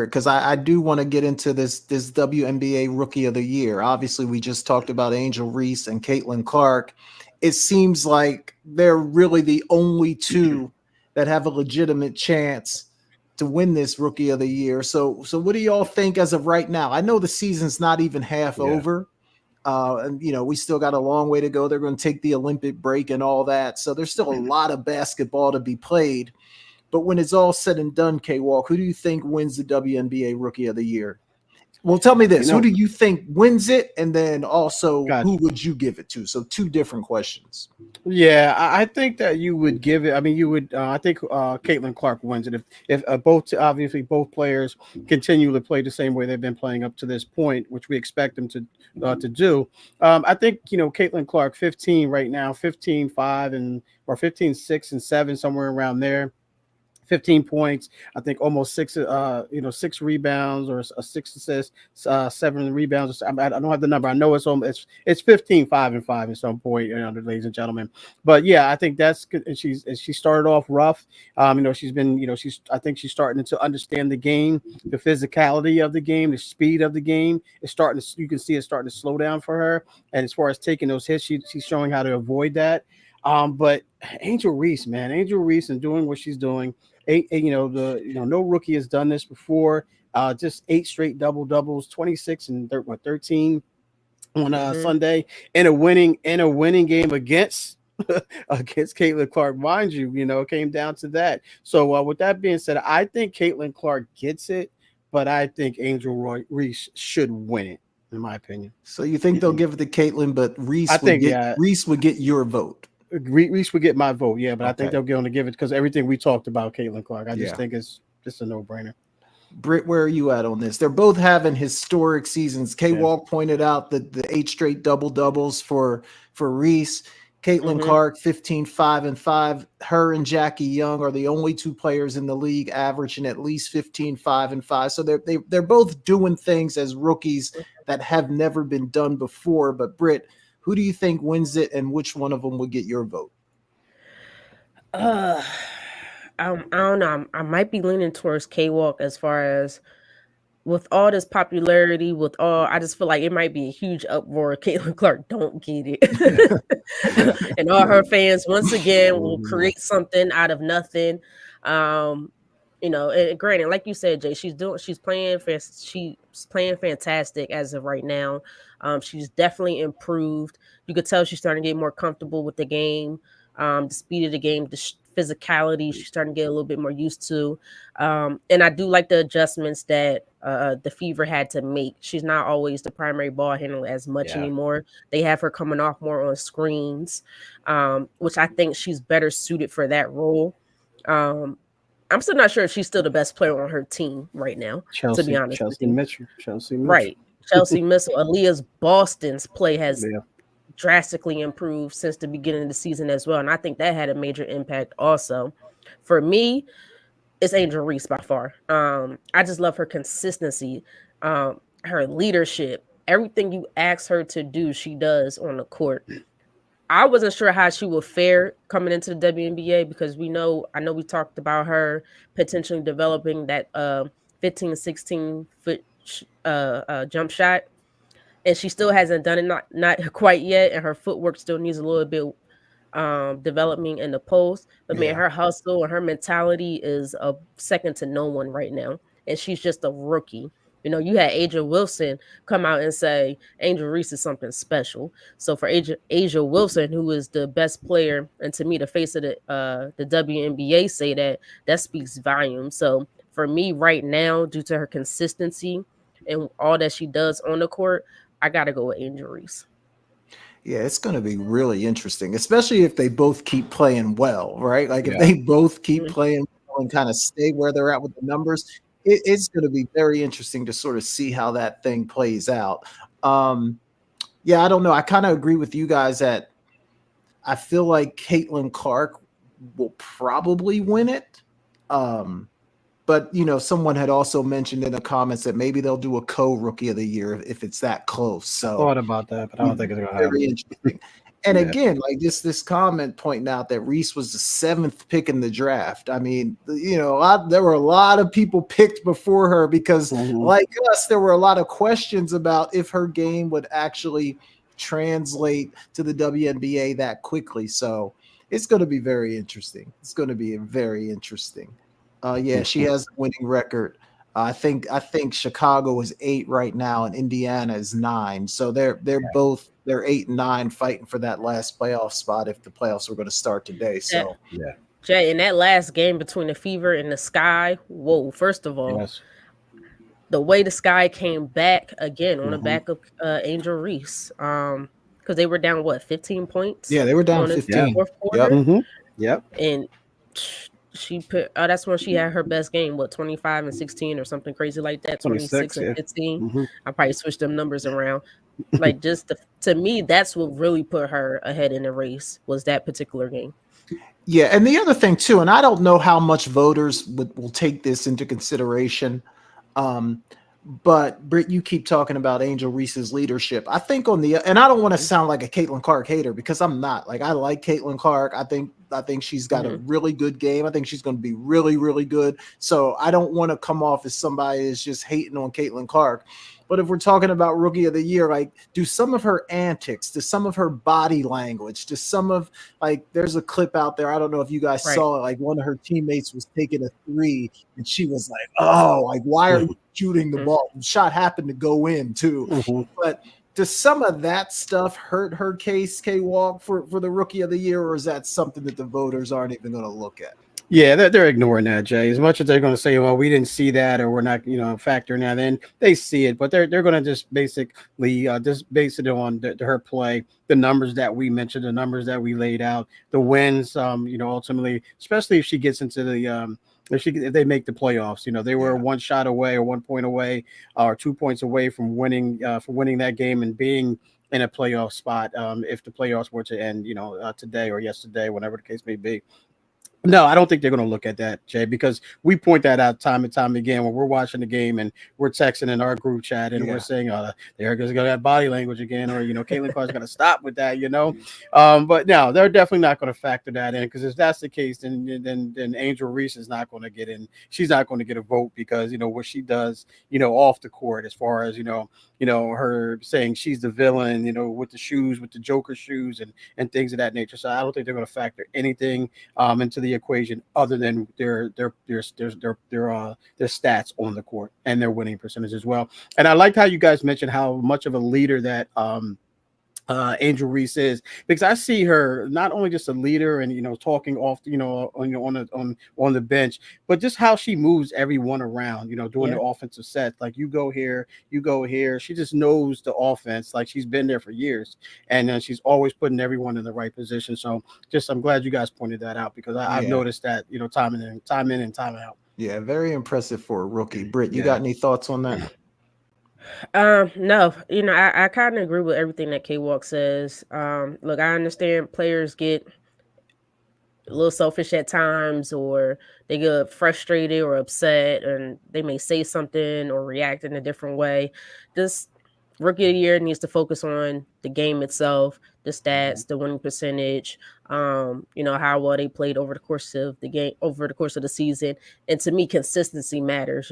because I do want to get into this WNBA Rookie of the Year. Obviously, we just talked about Angel Reese and Caitlin Clark. It seems like they're really the only two that have a legitimate chance to win this Rookie of the Year. So what do y'all think as of right now? I know the season's not even half over. And we still got a long way to go. They're going to take the Olympic break and all that. So there's still a lot of basketball to be played. But when it's all said and done, K-Walk, who do you think wins the WNBA Rookie of the Year? Well, tell me this. Who do you think wins it? And then also, who would you give it to? So two different questions. Yeah, I think that you would give it. I mean, you would. I think Caitlin Clark wins it if both players continue to play the same way they've been playing up to this point, which we expect them to do. I think Caitlin Clark 15 right now, 15-5 or 15-6-7, somewhere around there. 15 points, I think almost 6 rebounds or 6 assists, 7 rebounds. I don't have the number. I know it's 15-5-5 at some point, ladies and gentlemen. But yeah, I think that's good. And she started off rough. She's been, I think she's starting to understand the game, the physicality of the game, the speed of the game. You can see it starting to slow down for her. And as far as taking those hits, she's showing how to avoid that. But Angel Reese and doing what she's doing. No rookie has done this before. Just 8 straight doubles, 26 and 13 on Sunday in a winning game against Caitlin Clark, mind you. It came down to that. So with that being said, I think Caitlin Clark gets it, but I think Angel Reese should win it, in my opinion. So you think they'll give it to Caitlin, but Reese would get your vote. Reese would get my vote, yeah, but I think they're going to give it because everything we talked about Caitlin Clark. I just think it's just a no-brainer. Britt, where are you at on this? They're both having historic seasons. K-Walk pointed out that the 8 straight double-doubles for Reese. Caitlin Clark, 15-5-5. Her and Jackie Young are the only 2 players in the league averaging at least 15-5-5. So they're both doing things as rookies that have never been done before. But Britt, who do you think wins it, and which one of them would get your vote? I don't know. I might be leaning towards K-Walk as far as with all this popularity, I just feel like it might be a huge uproar. Caitlin Clark don't get it. And all her fans, once again, will create something out of nothing. And granted, like you said, Jay, she's playing fantastic as of right now. She's definitely improved. You could tell she's starting to get more comfortable with the game, the speed of the game, the physicality. She's starting to get a little bit more used to. And I do like the adjustments that the Fever had to make. She's not always the primary ball handler as much anymore. They have her coming off more on screens, which I think she's better suited for that role. I'm still not sure if she's still the best player on her team right now, to be honest. Chelsea Mitchell. Right. Chelsea Mitchell. Aaliyah's Boston's play has drastically improved since the beginning of the season as well. And I think that had a major impact also. For me, it's Angel Reese by far. I just love her consistency, her leadership. Everything you ask her to do, she does on the court. I wasn't sure how she would fare coming into the WNBA because I know we talked about her potentially developing that 15, 16 foot jump shot, and she still hasn't done it, not quite yet, and her footwork still needs a little bit developing in the post. But man, her hustle and her mentality is a second to no one right now, and she's just a rookie. You had Asia Wilson come out and say Angel Reese is something special. So for Asia Wilson, who is the best player and to me the face of the WNBA, say that speaks volumes. So for me right now, due to her consistency and all that she does on the court, I got to go with Angel Reese. Yeah, it's going to be really interesting, especially if they both keep playing well, right? Like if they both keep playing well and kind of stay where they're at with the numbers, it's going to be very interesting to sort of see how that thing plays out. Yeah, I don't know. I kind of agree with you guys that I feel like Caitlin Clark will probably win it. But, someone had also mentioned in the comments that maybe they'll do a co-rookie of the year if it's that close. So I thought about that, but I don't think it's going to happen. Very interesting. And again, like this comment pointing out that Reese was the 7th pick in the draft. I mean, there were a lot of people picked before her because, like us, there were a lot of questions about if her game would actually translate to the WNBA that quickly. So it's going to be very interesting. It's going to be very interesting. Yeah, she has a winning record. I think Chicago is 8 right now, and Indiana is 9. So they're both 8 and 9 fighting for that last playoff spot if the playoffs were going to start today. So Jay, in that last game between the Fever and the Sky, whoa! First of all, the way the Sky came back again on the back of Angel Reese, because they were down 15 points. Yeah, they were down 15. Fourth quarter. Yep. And she put that's when she had her best game, 25 and 16 or something crazy like that, 26 and 15. I probably switched them numbers around. Like to me, that's what really put her ahead in the race was that particular game. Yeah, and the other thing too, and I don't know how much voters will take this into consideration. But Britt, you keep talking about Angel Reese's leadership. I think and I don't want to sound like a Caitlin Clark hater because I'm not. Like I like Caitlin Clark. I think she's got a really good game. I think she's going to be really, really good. So I don't want to come off as somebody that's just hating on Caitlin Clark. But if we're talking about Rookie of the Year, like, do some of her antics, do some of her body language, do some of, like, there's a clip out there. I don't know if you guys saw it. Like, one of her teammates was taking a 3, and she was like, "Oh, like, why are you shooting the ball?" The shot happened to go in too. But does some of that stuff hurt her case, K-Walk, for the Rookie of the Year, or is that something that the voters aren't even going to look at? Yeah, they're ignoring that, Jay. As much as they're going to say, "Well, we didn't see that," or "We're not, factoring that in," they see it, but they're going to just basically just base it on her play, the numbers that we mentioned, the numbers that we laid out, the wins. Ultimately, especially if she gets into the if they make the playoffs, they were 1 shot away or 1 point away or 2 points away from winning that game and being in a playoff spot. If the playoffs were to end, today or yesterday, whenever the case may be. No, I don't think they're going to look at that, Jay, because we point that out time and time again when we're watching the game and we're texting in our group chat and we're saying, they're going to have body language again, or, Caitlin Clark's going to stop with that, But no, they're definitely not going to factor that in because if that's the case, then Angel Reese is not going to get in. She's not going to get a vote because, what she does, off the court as far as, her saying she's the villain, with the shoes, with the Joker shoes and things of that nature. So I don't think they're going to factor anything into the equation other than their stats on the court and their winning percentage as well. And I liked how you guys mentioned how much of a leader that Angel Reese is, because I see her not only just a leader and talking off on the bench, but just how she moves everyone around, doing the offensive set. Like you go here, you go here. She just knows the offense, like she's been there for years, and she's always putting everyone in the right position. So I'm glad you guys pointed that out because I've noticed that time in and time out. Yeah, very impressive for a rookie. Britt, you got any thoughts on that? No, I kind of agree with everything that K-Walk says. Look, I understand players get a little selfish at times, or they get frustrated or upset, and they may say something or react in a different way. This Rookie of the Year needs to focus on the game itself, the stats, the winning percentage, how well they played over the course of the game, over the course of the season. And to me, consistency matters.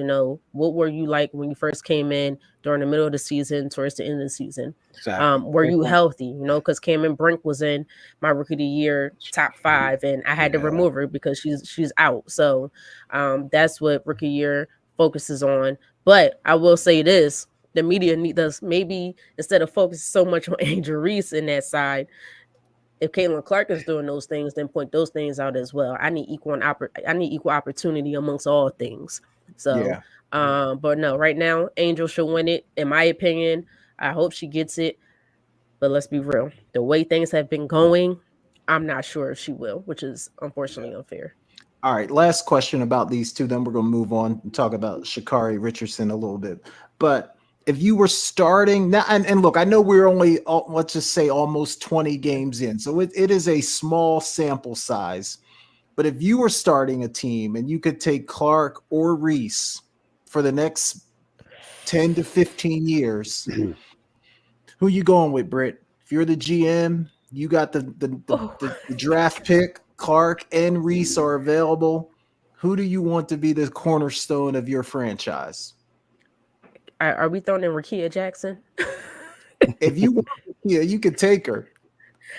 What were you like when you first came in during the middle of the season, towards the end of the season? Exactly. Were you healthy? Because Cameron Brink was in my Rookie of the Year top 5, and I had to remove her because she's out. So that's what Rookie Year focuses on. But I will say this. The media does maybe instead of focusing so much on Angel Reese in that side, if Caitlin Clark is doing those things, then point those things out as well. I need equal opportunity amongst all things. So, but no, right now Angel should win it. In my opinion, I hope she gets it. But let's be real, the way things have been going, I'm not sure if she will, which is unfortunately unfair. All right, last question about these two. Then we're going to move on and talk about Sha'Carri Richardson a little bit, but. If you were starting now, and look, I know we're only, let's just say almost 20 games in. So it is a small sample size. But if you were starting a team and you could take Clark or Reese for the next 10 to 15 years, who you going with, Britt? If you're the GM, You got Oh. the draft pick. Clark and Reese are available. Who do you want to be the cornerstone of your franchise? Are we throwing in Rakia Jackson? If you want, yeah, you could take her.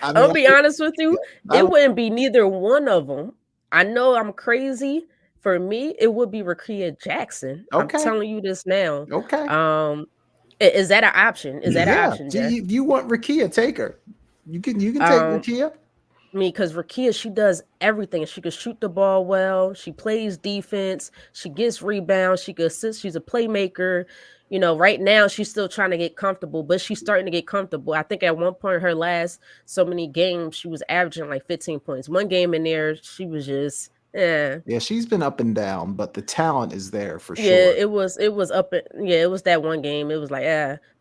I mean, I'll be honest with you, I it wouldn't be neither one of them. I know I'm crazy. For me, it would be Rakia Jackson. I'm okay, telling you this now. okay, Is that an option? Is that an yeah. option, Jeff? If you want Rakia, take her. You can take Um, Rakia. me because Rakia, she does everything. She can shoot the ball well. She plays defense. She gets rebounds. She can assist. She's a playmaker. You know, right now she's still trying to get comfortable, but she's starting to get comfortable. I think at one point her last so many games, she was averaging like 15 points. One game in there, she was just Yeah, she's been up and down, but the talent is there for yeah, sure. it was up yeah, it was that one game. It was like,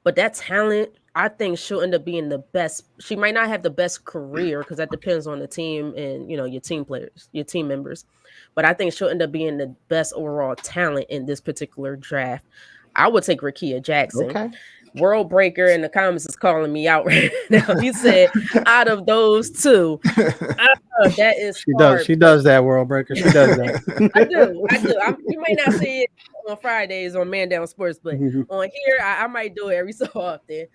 but that talent, I think she'll end up being the best. She might not have the best career because that depends on the team and your team players, your team members. But I think she'll end up being the best overall talent in this particular draft. I would take Rakia Jackson. Okay. World Breaker in the comments is calling me out right now. He said, out of those two, that is hard. She does that, World Breaker. She does that. I do. You may not see it on Fridays on Man Down Sports, but on here, I might do it every so often.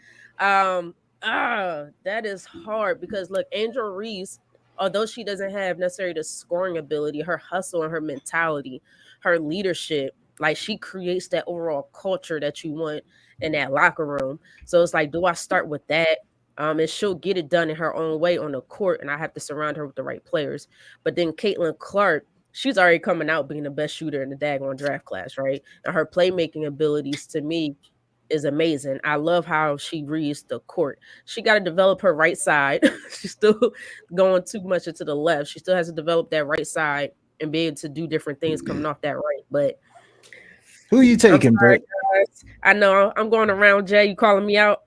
That is hard because look, Angel Reese, although she doesn't have necessarily the scoring ability, her hustle and her mentality, her leadership, like she creates that overall culture that you want in that locker room. So it's like, do I start with that? And she'll get it done in her own way on the court, and I have to surround her with the right players. But then Caitlin Clark, she's already coming out being the best shooter in the daggone draft class, right? And her playmaking abilities to me is amazing. I love how she reads the court. She got to develop her right side. She's still going too much into the left. She still has to develop that right side and be able to do different things coming off that right. But who are you taking, I'm sorry, Britt? guys. I know I'm going around Jay. You calling me out?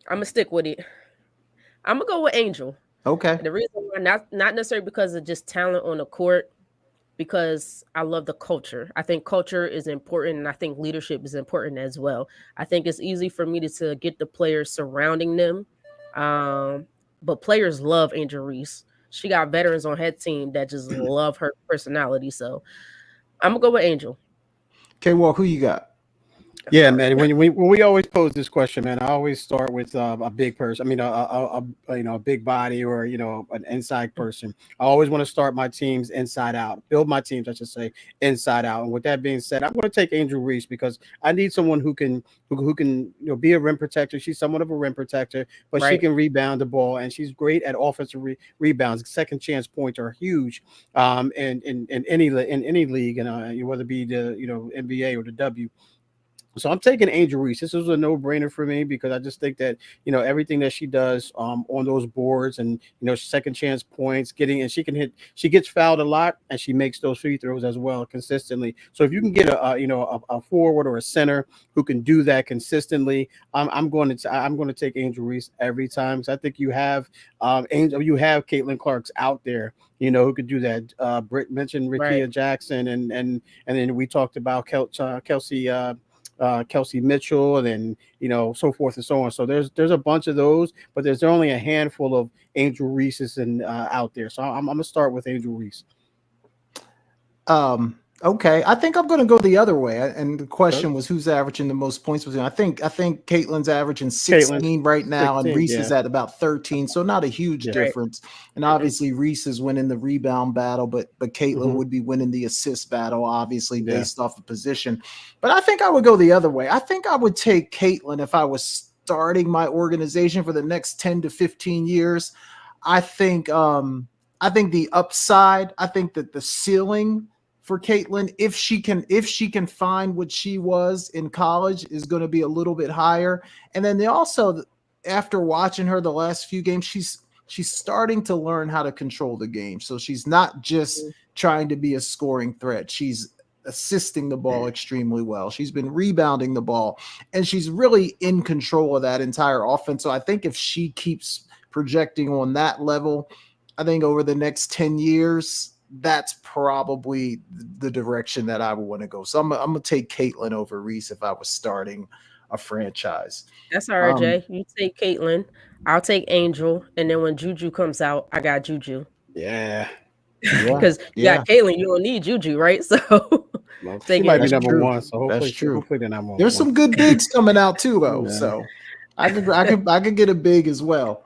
I'm gonna stick with it. I'm gonna go with Angel. Okay. And the reason why, not necessarily because of just talent on the court, because I love the culture. I think culture is important, and I think leadership is important as well. I think it's easy for me to get the players surrounding them, but players love Angel Reese. She got veterans on her team that just love her personality. So I'm gonna go with Angel. Okay, well, who you got? Yeah, man. When we always pose this question, man, I always start with a big person. I mean, a big body or an inside person. I always want to start my teams inside out, build my teams, I should say, inside out. And with that being said, I'm going to take Angel Reese because I need someone who can be a rim protector. She's somewhat of a rim protector, but she can rebound the ball, and she's great at offensive rebounds. Second chance points are huge, in any league, and whether it be the NBA or the W. So I'm taking Angel Reese. This was a no-brainer for me because I just think that everything that she does on those boards and second chance points, she gets fouled a lot and she makes those free throws as well consistently. So if you can get a forward or a center who can do that consistently, I'm going to take Angel Reese every time because I think you have Caitlin Clark's out there who could do that. Britt mentioned Rakia Jackson and then we talked about Kelsey Mitchell, and then so forth and so on. So there's a bunch of those, but there's only a handful of Angel Reeses out there. So I'm gonna start with Angel Reese. Okay, I think I'm going to go the other way. And the question was who's averaging the most points between. I think Caitlin's averaging 16 right now, and Reese is at about 13, so not a huge difference. And obviously Reese is winning the rebound battle, but Caitlin would be winning the assist battle, obviously based off of position. But I think I would go the other way. I think I would take Caitlin if I was starting my organization for the next 10 to 15 years. I think the upside, I think that the ceiling for Caitlin, if she can find what she was in college, is going to be a little bit higher. And then also, after watching her the last few games, she's starting to learn how to control the game. So she's not just trying to be a scoring threat. She's assisting the ball extremely well. She's been rebounding the ball, and she's really in control of that entire offense. So I think if she keeps projecting on that level, I think over the next 10 years, that's probably the direction that I would want to go. So I'm going to take Caitlin over Reese if I was starting a franchise. That's all right, Jay. You take Caitlyn, I'll take Angel, and then when Juju comes out, I got Juju. Yeah. Because you got Caitlyn, you don't need Juju, right? So Well, she take might be Angel. number true. one. So hopefully, That's true. hopefully they're number one. There's some good bigs coming out too, though. Yeah. So I could get a big as well.